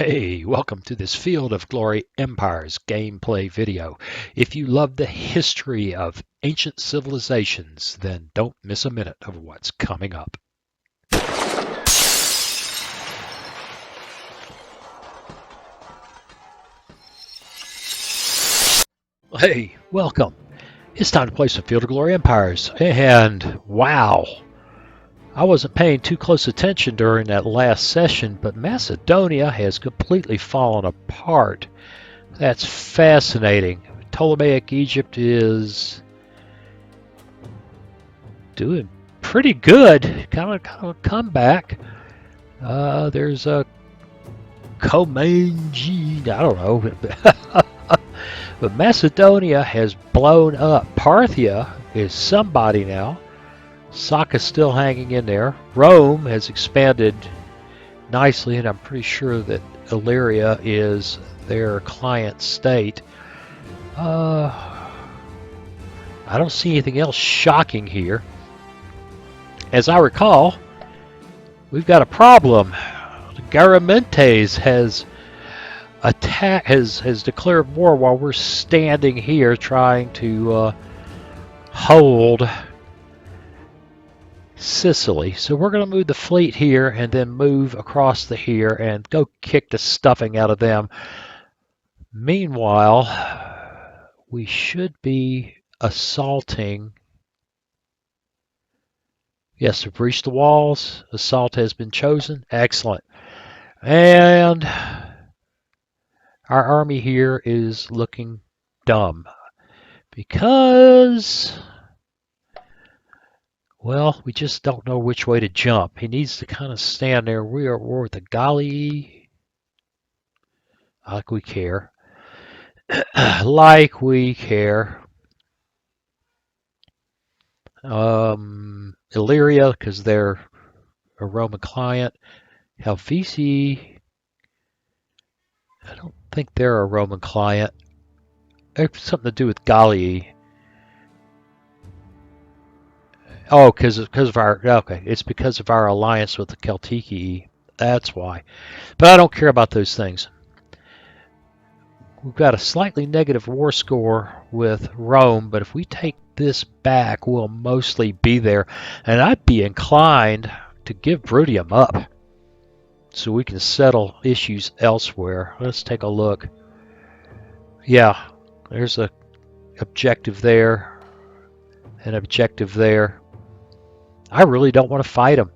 Hey, welcome to this Field of Glory Empires gameplay video. If you love the history of ancient civilizations, then don't miss a minute of what's coming up. Hey, welcome. It's time to play some Field of Glory Empires. And wow, I wasn't paying too close attention during that last session, but Macedonia has completely fallen apart. That's fascinating. Ptolemaic Egypt is doing pretty good. Kind of a comeback. There's a Komanji, I don't know. But Macedonia has blown up. Parthia is somebody now. Saka's still hanging in there. Rome has expanded nicely, and I'm pretty sure that Illyria is their client state. I don't see anything else shocking here. As I recall, we've got a problem. Garamentes has declared war while we're standing here trying to hold Sicily. So we're going to move the fleet here and then move across the here and go kick the stuffing out of them. Meanwhile, we should be assaulting. Yes, we've breached the walls. Assault has been chosen. Excellent. And our army here is looking dumb because, well, we just don't know which way to jump. He needs to kind of stand there. We're with the Galli. Like we care. Like we care. Illyria, because they're a Roman client. Helvetii, I don't think they're a Roman client. It's something to do with Galli. Oh, because of our, okay, it's because of our alliance with the Celtici. That's why. But I don't care about those things. We've got a slightly negative war score with Rome, but if we take this back, we'll mostly be there. And I'd be inclined to give Bruttium up so we can settle issues elsewhere. Let's take a look. Yeah, there's an objective there, an objective there. I really don't want to fight them.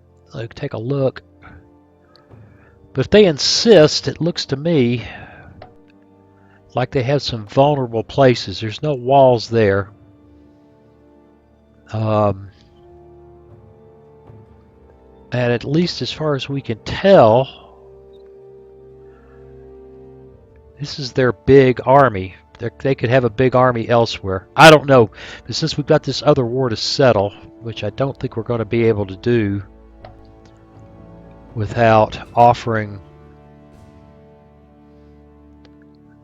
Take a look. But if they insist, it looks to me like they have some vulnerable places. There's no walls there. And at least as far as we can tell, this is their big army. They could have a big army elsewhere. I don't know. But since we've got this other war to settle, which I don't think we're going to be able to do without offering.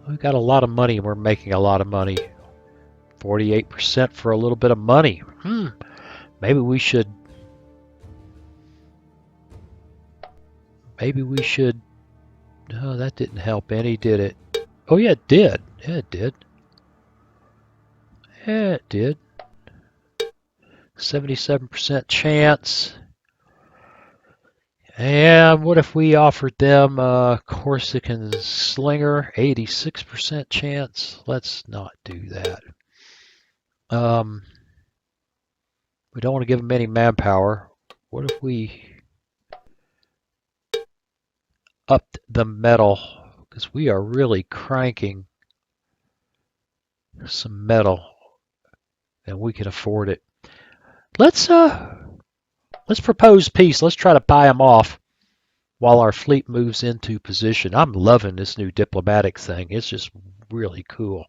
We've got a lot of money and we're making a lot of money. 48% for a little bit of money. Maybe we should. No, that didn't help any, did it? Oh yeah, it did. Yeah, it did. Yeah, it did. 77% chance. And what if we offered them a Corsican slinger? 86% chance. Let's not do that. We don't want to give them any manpower. What if we upped the metal? Because we are really cranking some metal, and we can afford it. Let's propose peace. Let's try to buy them off while our fleet moves into position. I'm loving this new diplomatic thing. It's just really cool.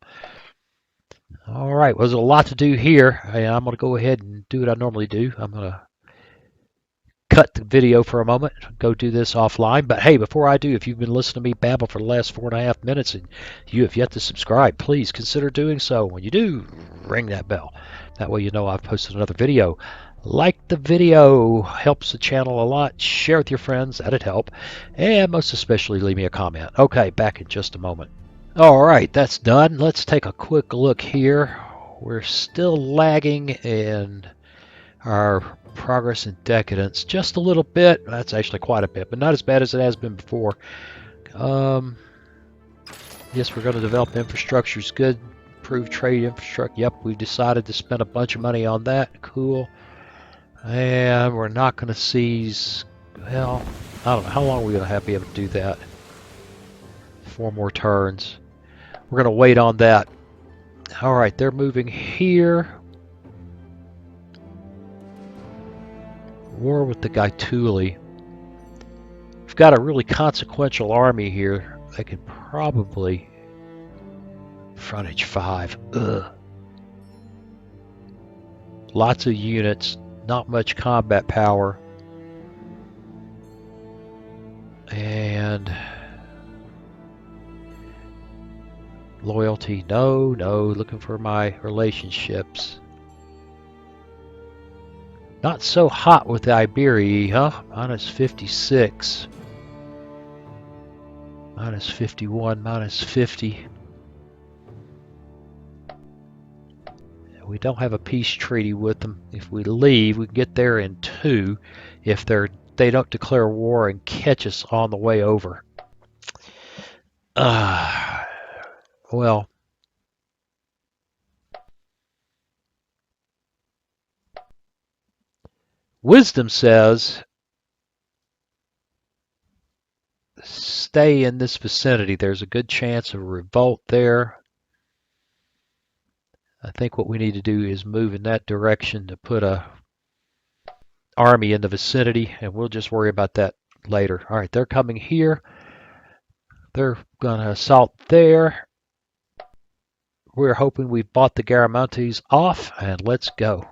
All right, well, there's a lot to do here. I'm going to go ahead and do what I normally do. I'm going to cut the video for a moment, go do this offline. But hey, before I do, if you've been listening to me babble for the last 4.5 minutes and you have yet to subscribe, please consider doing so. When you do, ring that bell. That way you know I've posted another video. Like the video, helps the channel a lot. Share with your friends, that'd help. And most especially leave me a comment. Okay, back in just a moment. Alright, that's done. Let's take a quick look here. We're still lagging in our progress and decadence just a little bit. That's actually quite a bit, but not as bad as it has been before. Yes, we're going to develop infrastructure's good. Improve trade infrastructure. Yep, we've decided to spend a bunch of money on that. Cool. And we're not going to seize. Well, I don't know. How long are we going to be able to do that? 4 more turns. We're going to wait on that. Alright, they're moving here. War with the Gaetuli. We've got a really consequential army here. They could probably... Frontage 5. Ugh. Lots of units. Not much combat power. And... Loyalty. No. Looking for my relationships. Not so hot with the Iberii, huh? Minus 56. Minus 51, minus 50. We don't have a peace treaty with them. If we leave, we can get there in 2 if they don't declare war and catch us on the way over. Well, wisdom says stay in this vicinity. There's a good chance of a revolt there. I think what we need to do is move in that direction to put a army in the vicinity, and we'll just worry about that later. All right, they're coming here. They're going to assault there. We're hoping we've bought the Garamantes off, and let's go.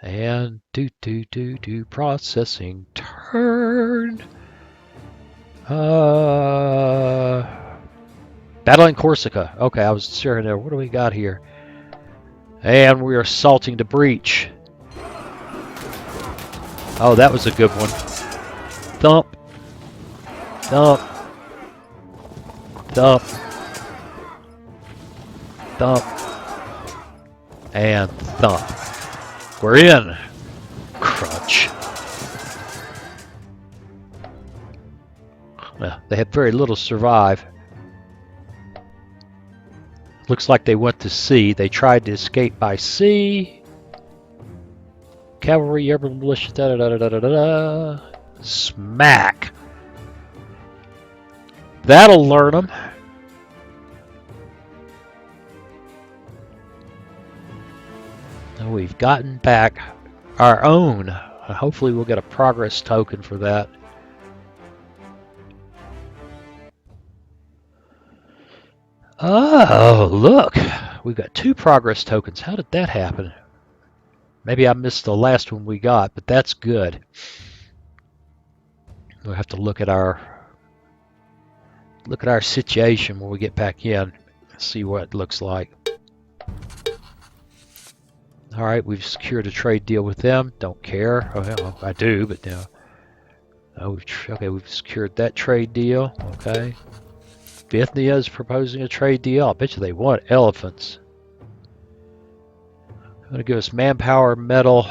And do processing turn. Battling Corsica. Okay, I was staring there. What do we got here? And we're assaulting the breach. Oh, that was a good one. Thump. Thump. Thump. Thump. And thump. We're in. Crunch. Well, they had very little survive. Looks like they went to sea. They tried to escape by sea. Cavalry, airborne militia, da-da-da-da-da-da-da. Smack. That'll learn them. And we've gotten back our own. Hopefully we'll get a progress token for that. Oh, look. We've got 2 progress tokens. How did that happen? Maybe I missed the last one we got, but that's good. We'll have to look at our situation when we get back in. See what it looks like. All right, we've secured a trade deal with them. Don't care. Oh, well, I do, but now. Oh, okay, we've secured that trade deal. Okay. Bithynia is proposing a trade deal. I bet you they want elephants. They're going to give us manpower, metal,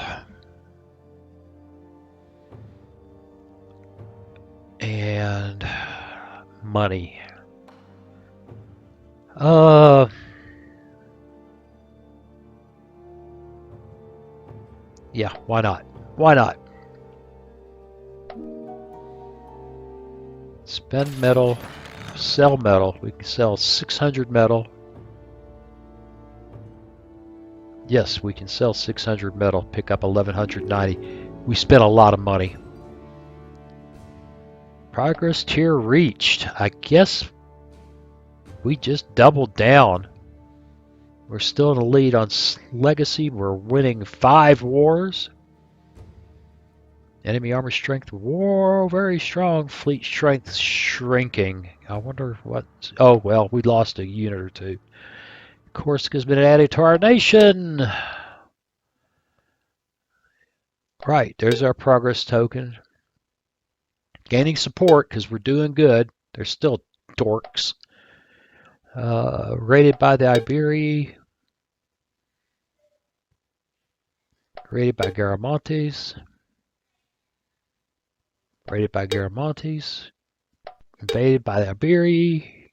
and money. Yeah, why not? Why not? Spend metal, sell metal. We can sell 600 metal. Yes, we can sell 600 metal, pick up 1190. We spent a lot of money. Progress tier reached. I guess we just doubled down. We're still in the lead on legacy. We're winning 5 wars. Enemy armor strength, war very strong. Fleet strength shrinking. I wonder what. Oh well, we lost a unit or two. Corsica's been added to our nation. Right, there's our progress token. Gaining support because we're doing good. They're still dorks. Rated by the Iberi. Rated by Garamontes. Rated by Garamontes. Invaded by the Iberi.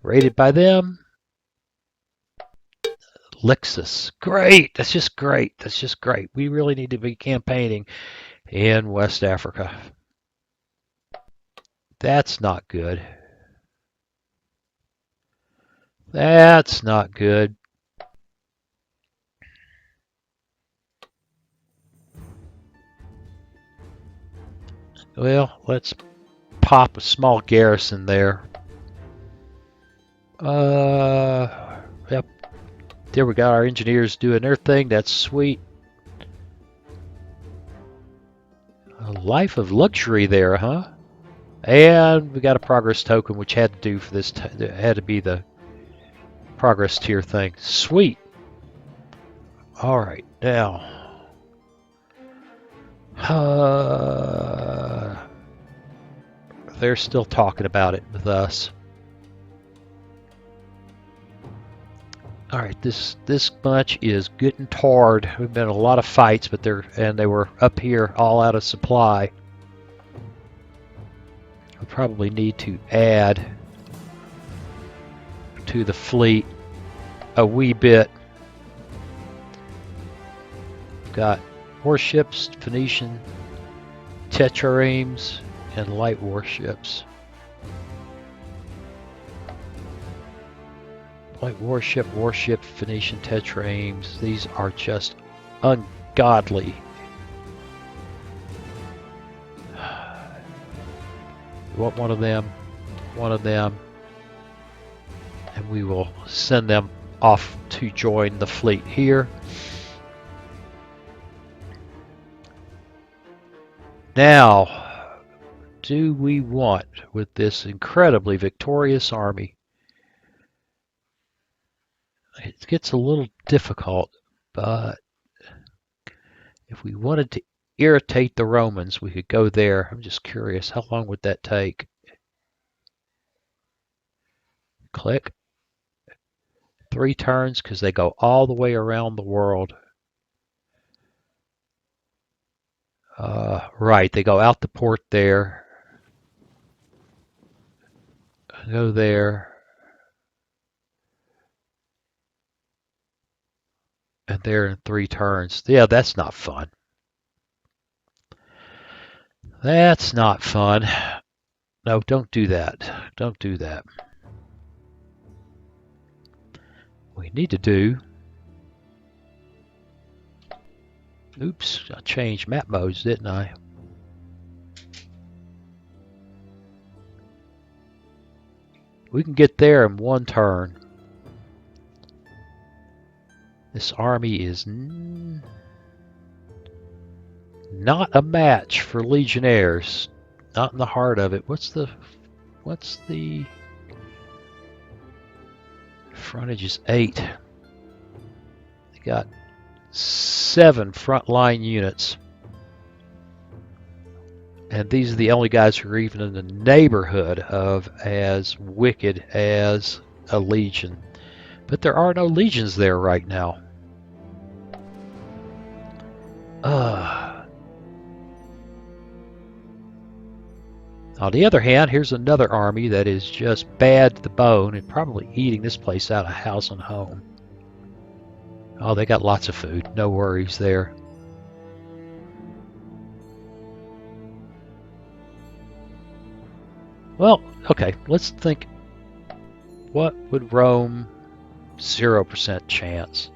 Rated by them. Lixus. Great. That's just great. That's just great. We really need to be campaigning in West Africa. That's not good. That's not good. Well, let's pop a small garrison there. Yep. There we got our engineers doing their thing. That's sweet. A life of luxury there, huh? And we got a progress token, which had to do for this. Had to be the progress tier thing. Sweet. All right, now. They're still talking about it with us. All right, this bunch is getting tarred. We've been in a lot of fights, but they were up here all out of supply. We probably need to add to the fleet a wee bit. We've got warships, Phoenician, tetraremes, and light warships. Light warship, Phoenician tetraremes. These are just ungodly. We want one of them, and we will send them off to join the fleet here. Now, do we want, with this incredibly victorious army, it gets a little difficult, but if we wanted to irritate the Romans, we could go there. I'm just curious, how long would that take? Click. 3 turns, because they go all the way around the world. Right, they go out the port there. Go there. And they're in 3 turns. Yeah, that's not fun. That's not fun. No, don't do that. Don't do that. We need to do... Oops, I changed map modes, didn't I? We can get there in 1 turn. This army is not a match for legionnaires. Not in the heart of it. What's the frontage is 8. They got 7 frontline units. And these are the only guys who are even in the neighborhood of as wicked as a legion. But there are no legions there right now. On the other hand, here's another army that is just bad to the bone and probably eating this place out of house and home. Oh, they got lots of food. No worries there. Well, okay, let's think. What would Rome? 0% chance.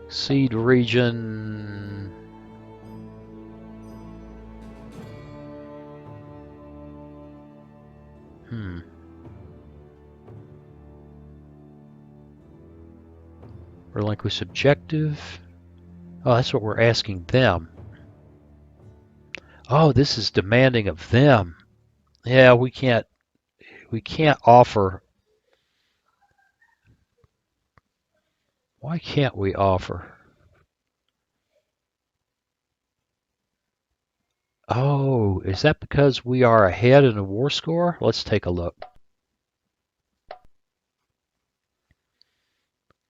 Seed region. Relinquish objective. Oh, that's what we're asking them. Oh, this is demanding of them. Yeah, we can't offer. Why can't we offer? Oh, is that because we are ahead in the war score? Let's take a look.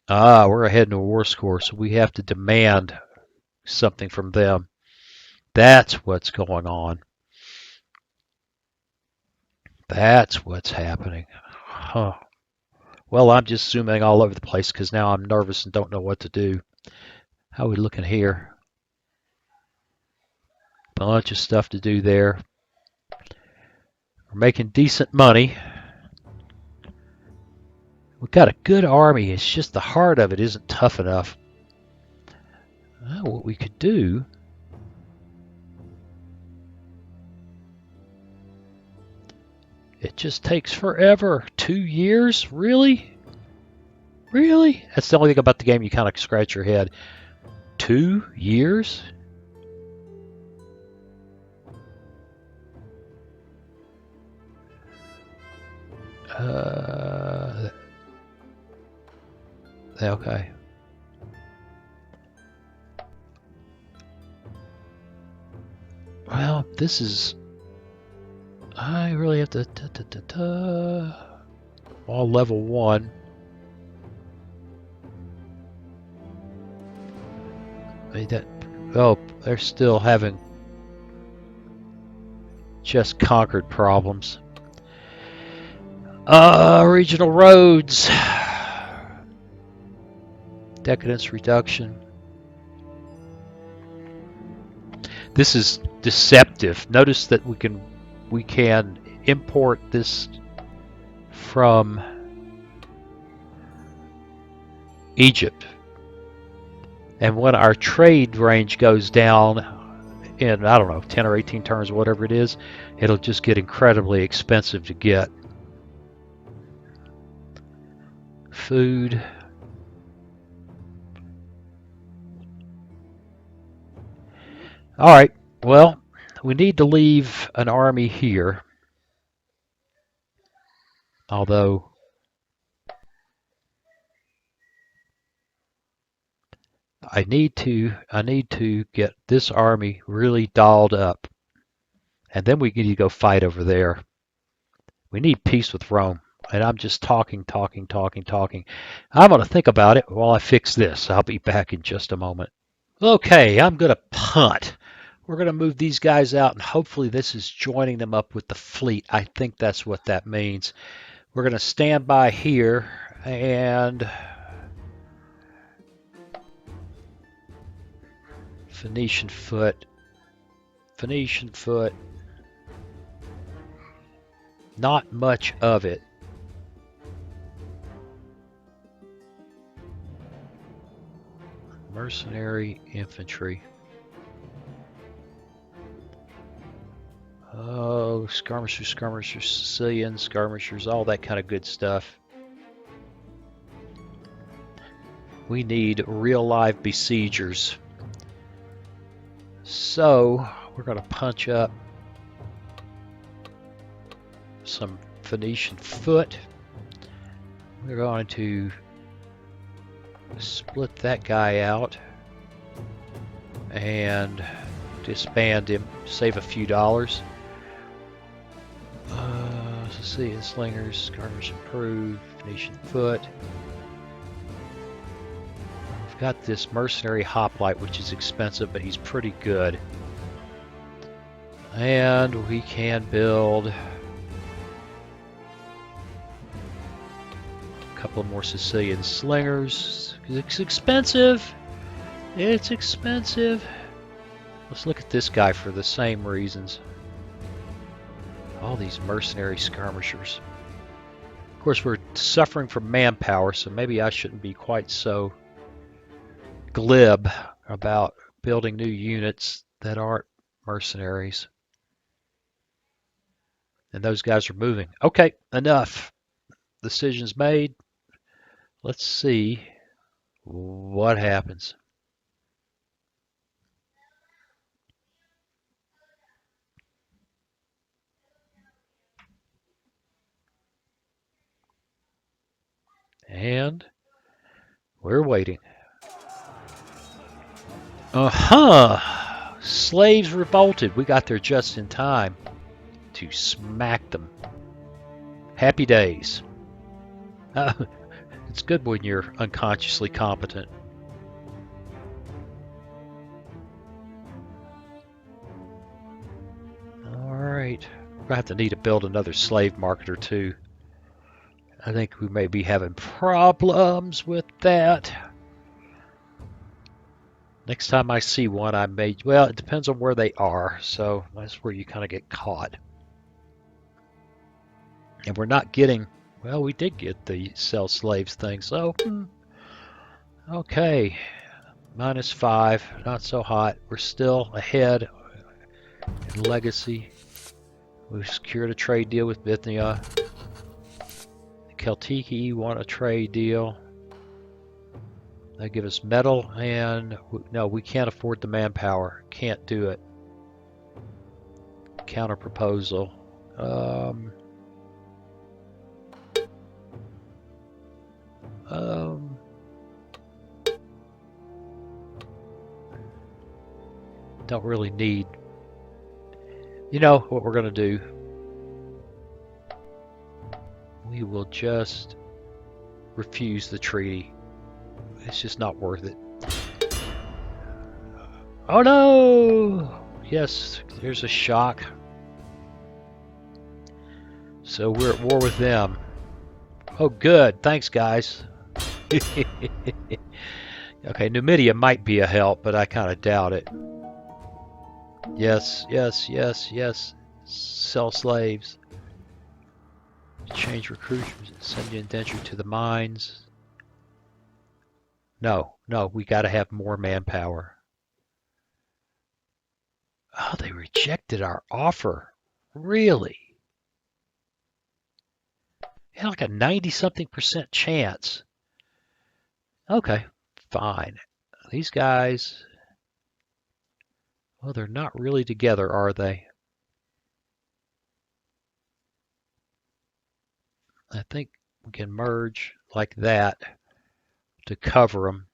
Ah, we're ahead in the war score, so we have to demand something from them. That's what's going on. That's what's happening. Huh. Well, I'm just zooming all over the place because now I'm nervous and don't know what to do. How are we looking here? Bunch of stuff to do there. We're making decent money. We've got a good army. It's just the heart of it isn't tough enough. Well, what we could do... It just takes forever. 2 years? Really? Really? That's the only thing about the game you kind of scratch your head. 2 years? Okay. Well, this is... I really have to... All level 1. Oh, they're still having just conquered problems. Regional roads. Decadence reduction. This is deceptive. Notice that we can import this from Egypt. And when our trade range goes down in, I don't know, 10 or 18 turns, whatever it is, it'll just get incredibly expensive to get. Food. All right, well, we need to leave an army here. Although I need to get this army really dolled up. And then we need to go fight over there. We need peace with Rome. And I'm just talking. I'm going to think about it while I fix this. I'll be back in just a moment. Okay, I'm going to punt. We're going to move these guys out, and hopefully this is joining them up with the fleet. I think that's what that means. We're going to stand by here, and Phoenician foot. Not much of it. Mercenary infantry. Oh, skirmishers, Sicilians, skirmishers, all that kind of good stuff. We need real live besiegers. So, we're going to punch up some Phoenician foot. We're going to split that guy out and disband him, save a few dollars. Sicilian slingers, skirmish improved, Phoenician foot. We've got this mercenary hoplite, which is expensive, but he's pretty good. And we can build a couple more Sicilian slingers. It's expensive. It's expensive. Let's look at this guy for the same reasons. All these mercenary skirmishers. Of course, we're suffering from manpower, so maybe I shouldn't be quite so glib about building new units that aren't mercenaries. And those guys are moving. Okay, enough. Decision's made. Let's see what happens. And we're waiting. Slaves revolted. We got there just in time to smack them. Happy days. It's good when you're unconsciously competent. Alright. We're going to have to need to build another slave market or two. I think we may be having problems with that. Next time I see one, I may... Well, it depends on where they are, so that's where you kind of get caught. And we're not getting... Well, we did get the sell slaves thing, so... Okay. -5. Not so hot. We're still ahead in legacy. We've secured a trade deal with Bithynia. The Celtici want a trade deal. They give us metal, and no, we can't afford the manpower. Can't do it. Counter proposal. Don't really need. You know what we're gonna do? We will just refuse the treaty. It's just not worth it. Oh no! Yes, there's a shock. So we're at war with them. Oh good, thanks guys. Okay, Numidia might be a help, but I kind of doubt it. Yes, yes, yes, yes. Sell slaves. Change recruits. Send you indenture to the mines. No, no, we got to have more manpower. Oh, they rejected our offer. Really? It had like a 90-something% chance. Okay, fine. These guys, well, they're not really together, are they? I think we can merge like that to cover them.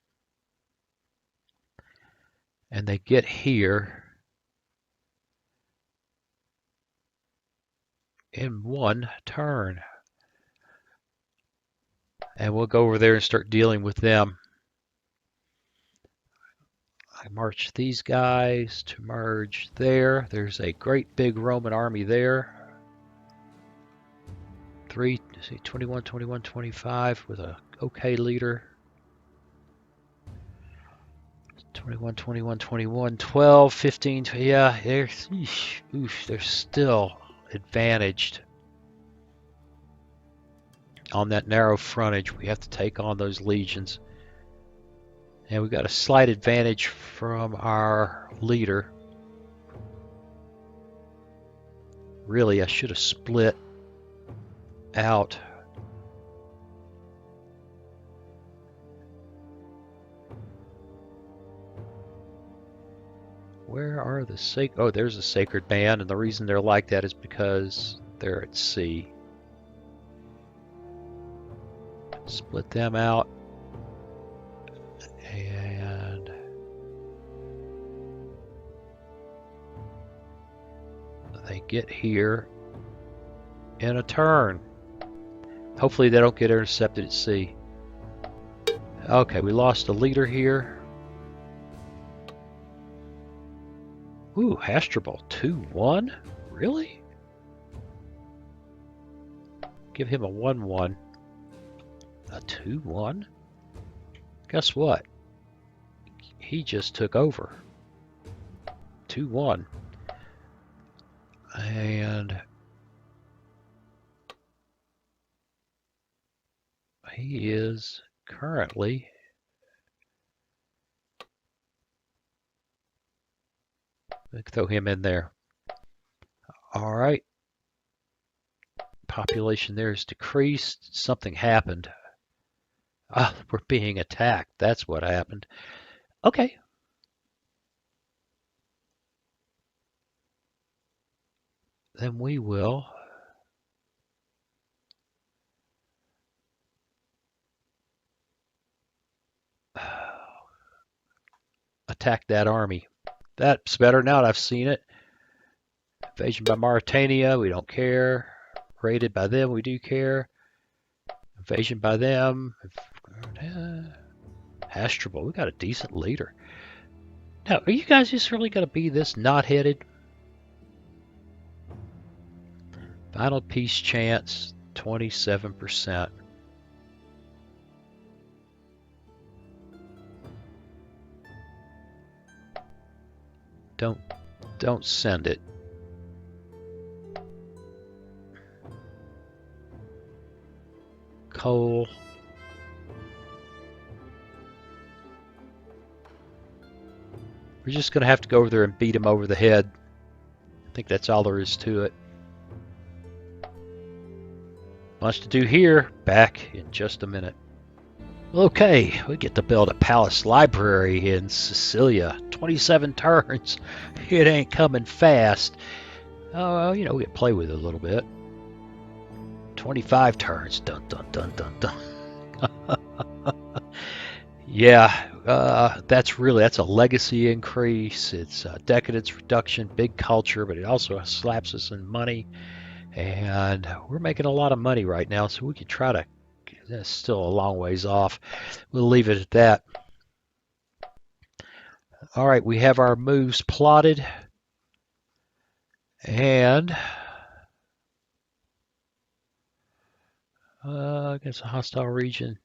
And they get here in one turn. And we'll go over there and start dealing with them. I march these guys to merge there. There's a great big Roman army there. 21, 21, 25 with a okay leader. 21, 21, 21, 12, 15. Yeah, they're still advantaged on that narrow frontage. We have to take on those legions. And we got a slight advantage from our leader. Really, I should have split out. Where are the sacred? Oh, there's a sacred band, and the reason they're like that is because they're at sea. Split them out. And they get here in a turn. Hopefully they don't get intercepted at sea. Okay, we lost a leader here. Ooh, Hasdrubal 2-1? Really? Give him a 1-1. A 2-1? Guess what? He just took over. 2-1. And he is currently throw him in there. All right. Population there is decreased. Something happened. Ah, we're being attacked. That's what happened. Okay. Then we will attack that army. That's better now that I've seen it. Invasion by Mauritania, we don't care. Raided by them, we do care. Invasion by them. Hasdrubal, we got a decent leader. Now, are you guys just really going to be this knot-headed? Final peace chance, 27%. Don't send it. Coal. We're just going to have to go over there and beat him over the head. I think that's all there is to it. Much to do here. Back in just a minute. Okay, we get to build a palace library in Sicilia. 27 turns. It ain't coming fast. Oh, you know, we can play with it a little bit. 25 turns. Dun, dun, dun, dun, dun. Yeah, that's a legacy increase. It's a decadence reduction, big culture, but it also slaps us in money. And we're making a lot of money right now, so we can try to. That's still a long ways off. We'll leave it at that. All right, we have our moves plotted. And against a hostile region.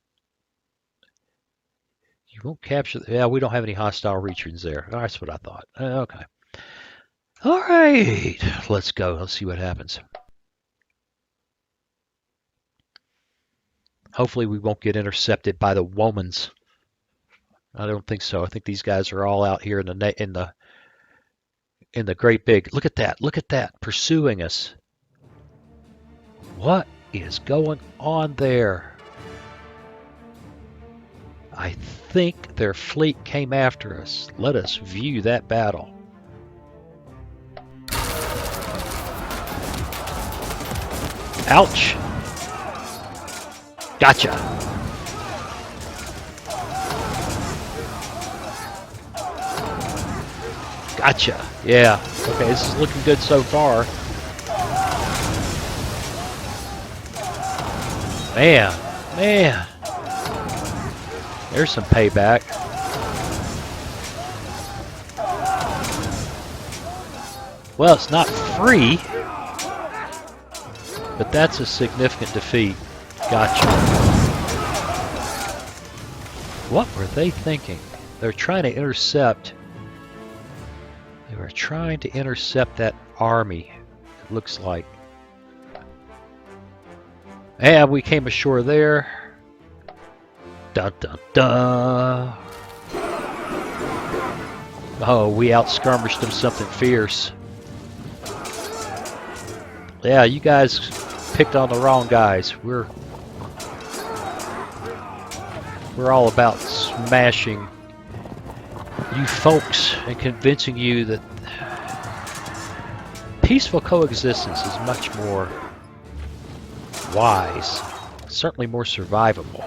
You won't capture. Yeah, we don't have any hostile regions there. Oh, that's what I thought. Okay. All right, let's go. Let's see what happens. Hopefully, we won't get intercepted by the Womans. I don't think so. I think these guys are all out here in the great big. Look at that! Look at that! Pursuing us. What is going on there? I think their fleet came after us. Let us view that battle. Ouch! Gotcha! Gotcha! Yeah. Okay, this is looking good so far. Man. There's some payback. Well, it's not free, but that's a significant defeat. Gotcha. What were they thinking? They're trying to intercept. They were trying to intercept that army, it looks like. And we came ashore there. Dun dun dun. Oh, we out-skirmished them something fierce. Yeah, you guys picked on the wrong guys. We're all about smashing you folks and convincing you that peaceful coexistence is much more wise, certainly more survivable.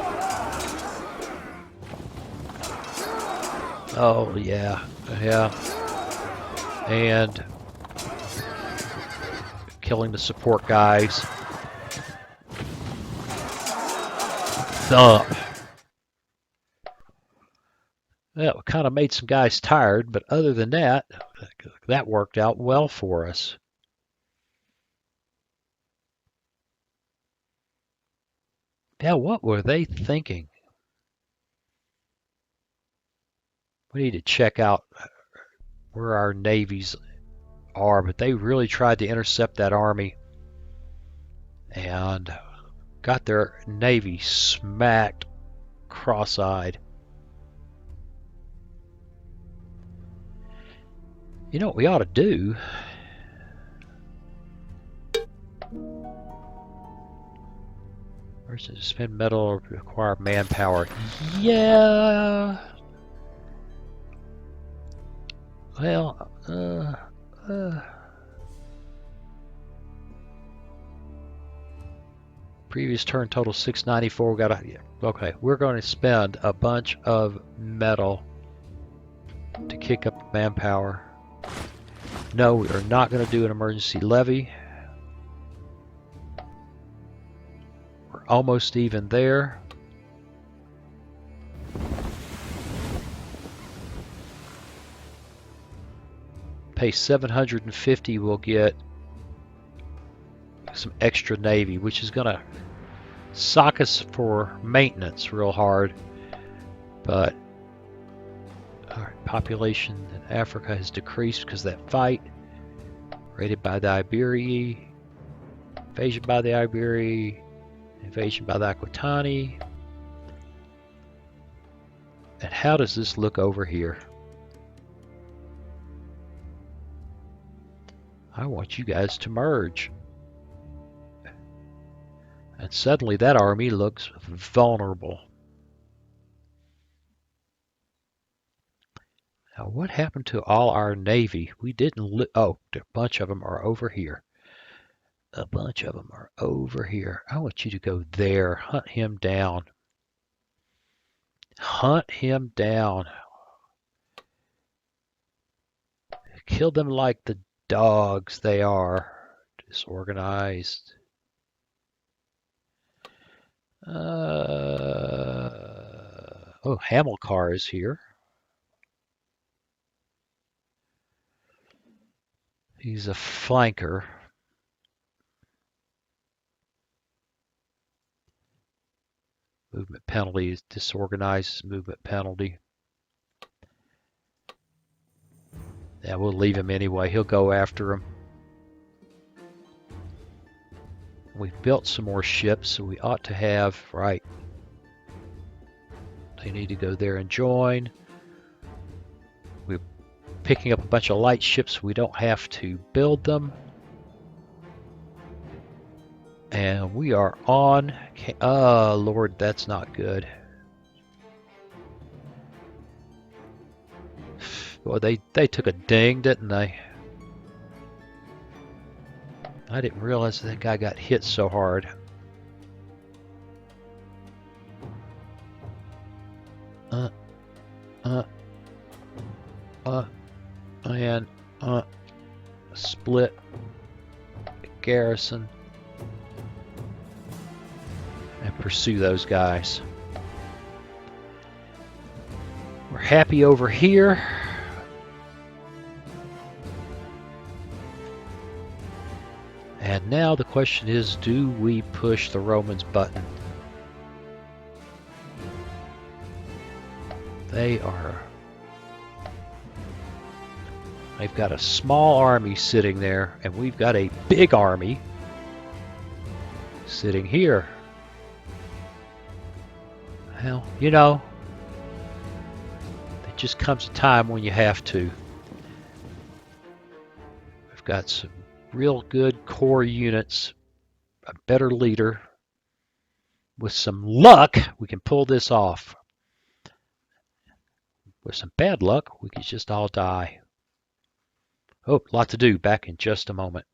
Oh, yeah. And killing the support guys. Thump. Well, it kind of made some guys tired, but other than that, that worked out well for us. Yeah, what were they thinking? We need to check out where our navies are, but they really tried to intercept that army and got their navy smacked cross-eyed. You know what we ought to do? Where's it? Spend metal or acquire manpower. Yeah. Well, previous turn total 694. We got okay. We're going to spend a bunch of metal. to kick up manpower. No, we are not going to do an emergency levy. We're almost even there. Pay 750, we'll get some extra navy, which is going to sock us for maintenance real hard. But our population in Africa has decreased because of that fight. Raided by the Iberi, invasion by the Iberi, invasion by the Aquitani. And how does this look over here? I want you guys to merge. And suddenly that army looks vulnerable. Now what happened to all our navy? We didn't oh, a bunch of them are over here. A bunch of them are over here. I want you to go there. Hunt him down. Hunt him down. Kill them like the dogs they are. Disorganized. Oh, Hamilcar is here. He's a flanker. Movement penalty is disorganized movement penalty. Yeah, we'll leave him anyway. He'll go after him. We've built some more ships, so we ought to have, right. They need to go there and join. We're picking up a bunch of light ships. We don't have to build them. And we are on. Oh, Lord, that's not good. Boy, they took a ding, didn't they? I didn't realize that guy got hit so hard. And split garrison and pursue those guys. We're happy over here. And now the question is, do we push the Romans' button? They've got a small army sitting there, and we've got a big army sitting here. Well, you know, there just comes a time when you have to. We've got some real good core units, a better leader. With some luck, we can pull this off. With some bad luck, we could just all die. Oh, a lot to do. Back in just a moment.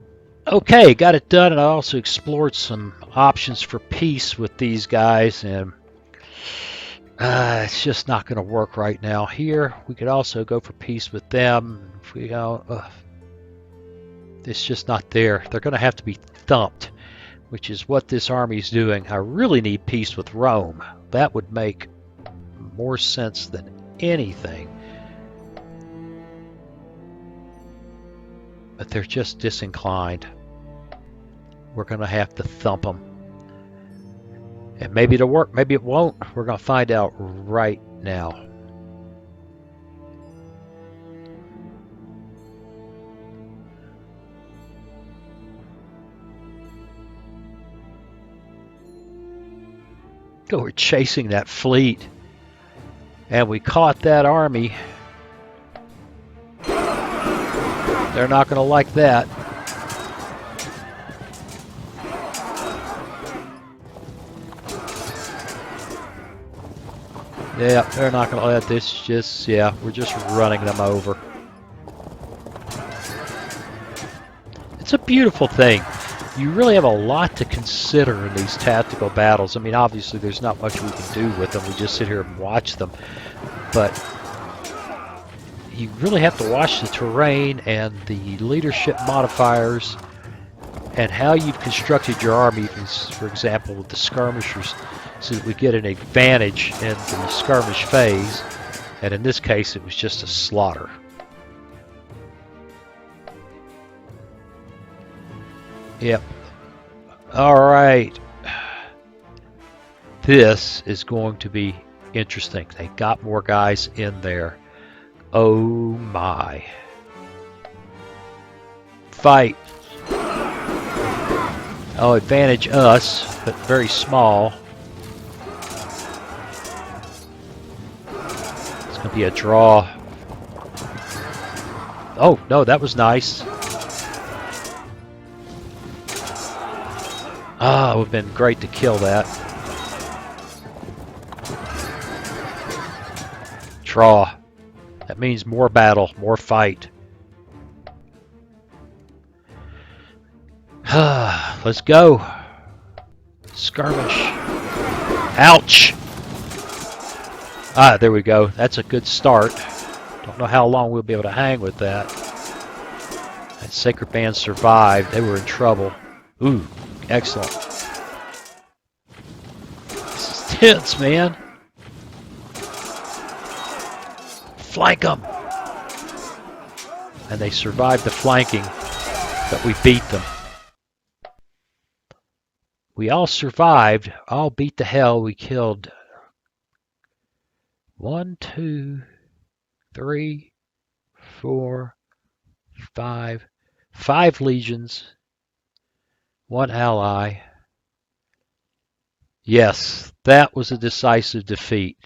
Okay, got it done, and I also explored some options for peace with these guys, and it's just not going to work right now. Here, we could also go for peace with them. If we go, it's just not there. They're going to have to be thumped, which is what this army is doing. I really need peace with Rome. That would make more sense than anything. But they're just disinclined. We're going to have to thump them. And maybe it'll work, maybe it won't. We're going to find out right now. Oh, we're chasing that fleet. And we caught that army. They're not going to like that. Yeah, they're not going to let this just, yeah, we're just running them over. It's a beautiful thing. You really have a lot to consider in these tactical battles. I mean, obviously there's not much we can do with them. We just sit here and watch them. But you really have to watch the terrain and the leadership modifiers and how you've constructed your army, for example, with the skirmishers, so that we get an advantage in the skirmish phase. And in this case, it was just a slaughter. Yep. All right. This is going to be interesting. They got more guys in there. Oh my. Fight. Oh, advantage us, but very small. It's going to be a draw. Oh, no, that was nice. Ah, it would have been great to kill that. Draw. That means more battle, more fight. Let's go. Skirmish. Ouch! Ah, there we go. That's a good start. Don't know how long we'll be able to hang with that. That Sacred Band survived. They were in trouble. Ooh, excellent. This is tense, man. Flank them! And they survived the flanking, but we beat them. We all survived. All beat the hell. We killed 1, 2, 3, 4, 5. 5 legions. 1 ally. Yes, that was a decisive defeat.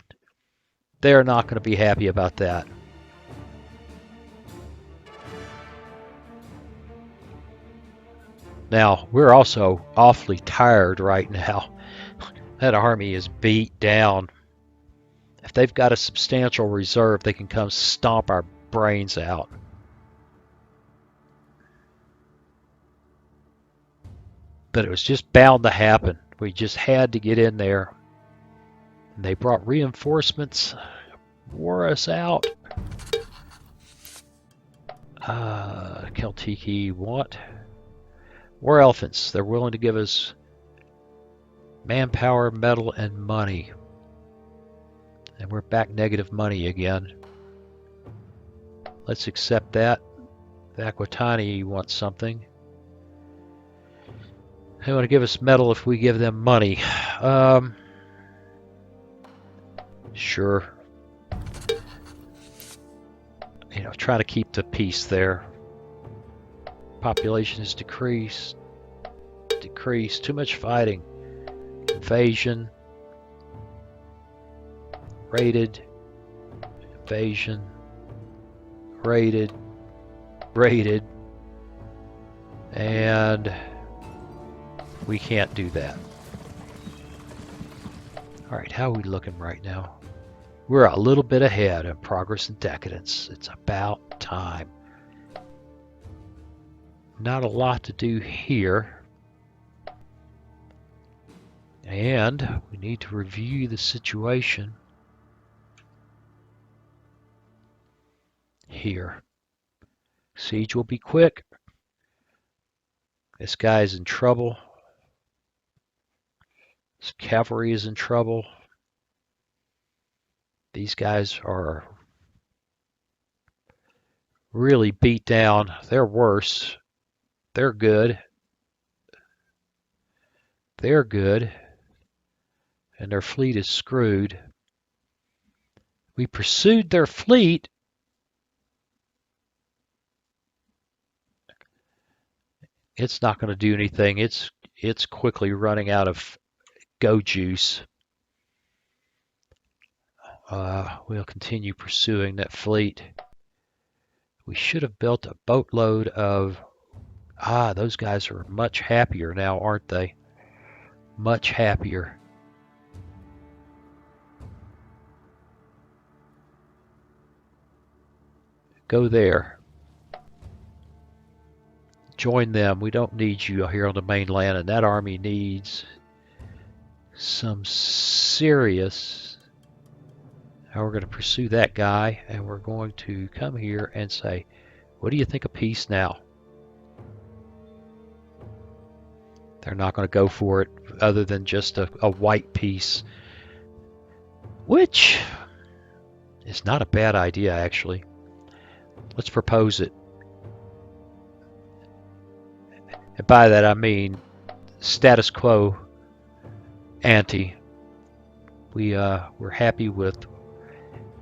They're not going to be happy about that. Now, we're also awfully tired right now. That army is beat down. If they've got a substantial reserve, they can come stomp our brains out. But it was just bound to happen. We just had to get in there. And they brought reinforcements, wore us out. Celtiki, what? War elephants. They're willing to give us manpower, metal, and money. And we're back negative money again. Let's accept that. The Aquitani wants something. They want to give us metal if we give them money. Sure. You know, try to keep the peace there. Population is decreased. Decreased. Too much fighting. Invasion. Raided. Invasion. Raided. Raided. And we can't do that. Alright, how are we looking right now? We're a little bit ahead in progress and decadence. It's about time. Not a lot to do here. And we need to review the situation here. Siege will be quick. This guy is in trouble. This cavalry is in trouble. These guys are really beat down. They're worse. They're good. They're good. And their fleet is screwed. We pursued their fleet. It's not going to do anything. It's quickly running out of go juice. We'll continue pursuing that fleet. We should have built a boatload of... those guys are much happier now, aren't they? Much happier. Go there. Join them. We don't need you here on the mainland, and that army needs some serious Now we're going to pursue that guy, and we're going to come here and say, what do you think of peace now? They're not going to go for it other than just a white peace, which is not a bad idea, actually. Let's propose it. And by that I mean status quo ante. We're happy with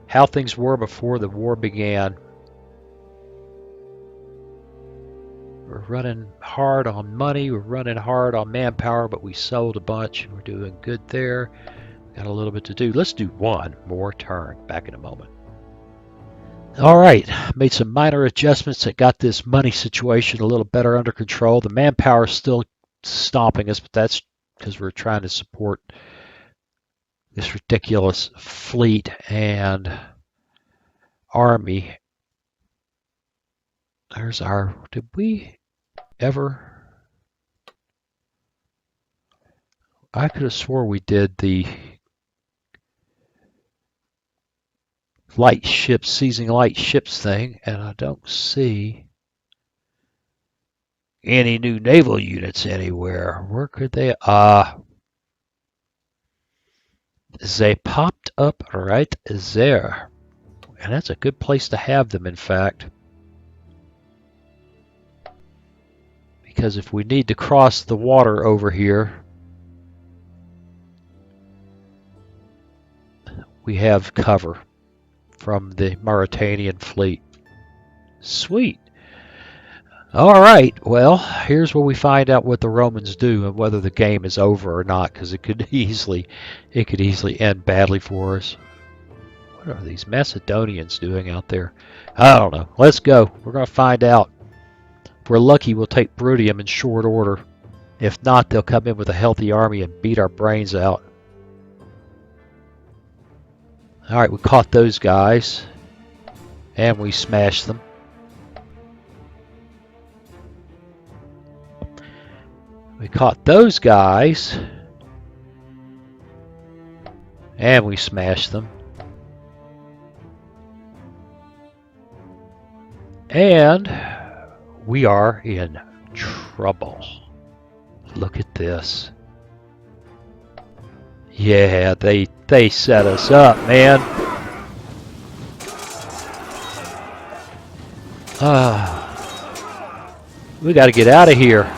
how things were before the war began. We're running hard on money, we're running hard on manpower, but we sold a bunch. We're doing good there. Got a little bit to do. Let's do one more turn. Back in a moment. Alright, made some minor adjustments that got this money situation a little better under control. The manpower is still stomping us, but that's because we're trying to support this ridiculous fleet and army. There's our... Did we ever... I could have swore we did the light ships, seizing light ships thing, and I don't see any new naval units anywhere. Where could they... they popped up right there. And that's a good place to have them, in fact. Because if we need to cross the water over here, we have cover from the Mauritanian fleet. Sweet. Alright, well, here's where we find out what the Romans do and whether the game is over or not, because it could easily end badly for us. What are these Macedonians doing out there? I don't know. Let's go. We're going to find out. If we're lucky, we'll take Bruttium in short order. If not, they'll come in with a healthy army and beat our brains out. Alright, we caught those guys. And we smashed them. We caught those guys. And we smashed them. And we are in trouble. Look at this. Yeah, they set us up, man. We got to get out of here.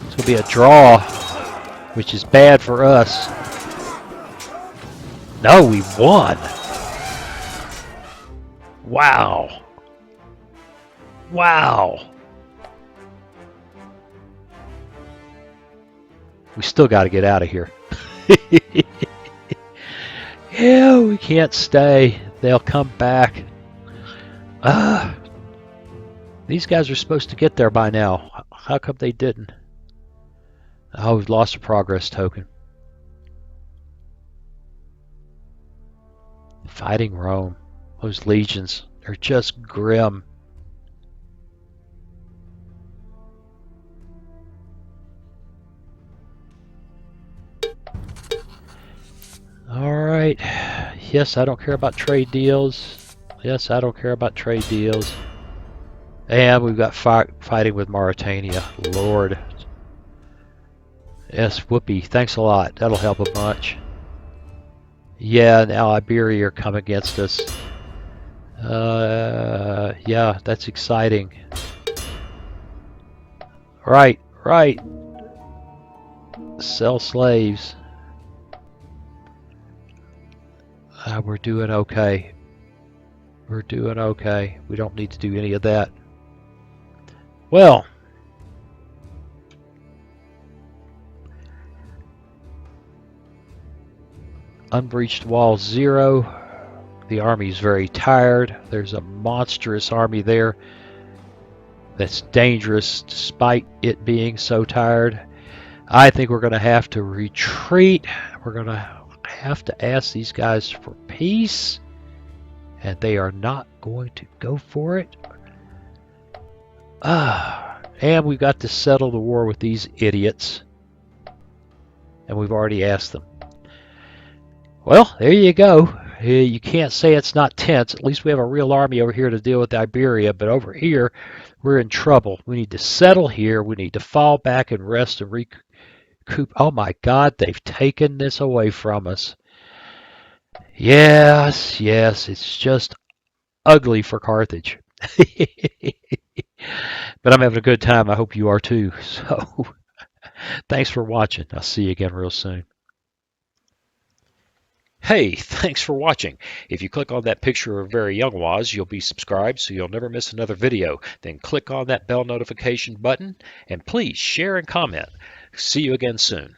This will be a draw, which is bad for us. No, we won. Wow. Wow. We still got to get out of here. Yeah, we can't stay. They'll come back. These guys are supposed to get there by now. How come they didn't? Oh, we've lost a progress token. Fighting Rome. Those legions are just grim. Alright. Yes, I don't care about trade deals. Yes, I don't care about trade deals. And we've got fighting with Mauritania. Lord. Yes, whoopee. Thanks a lot. That'll help a bunch. Yeah, now Iberia are coming against us. Yeah, that's exciting. Right. Sell slaves. We're doing okay. We're doing okay. We don't need to do any of that. Well, unbreached wall 0. The army is very tired. There's a monstrous army there that's dangerous despite it being so tired. I think we're going to have to retreat. We're going to have to ask these guys for peace, and they are not going to go for it. And we've got to settle the war with these idiots. And we've already asked them. Well, there you go. You can't say it's not tense. At least we have a real army over here to deal with Iberia. But over here, we're in trouble. We need to settle here. We need to fall back and rest and recoup. Oh my God, they've taken this away from us. Yes, yes, it's just ugly for Carthage. But I'm having a good time. I hope you are too. So thanks for watching. I'll see you again real soon. Hey, thanks for watching. If you click on that picture of very young Waz, you'll be subscribed so you'll never miss another video. Then click on that bell notification button and please share and comment. See you again soon.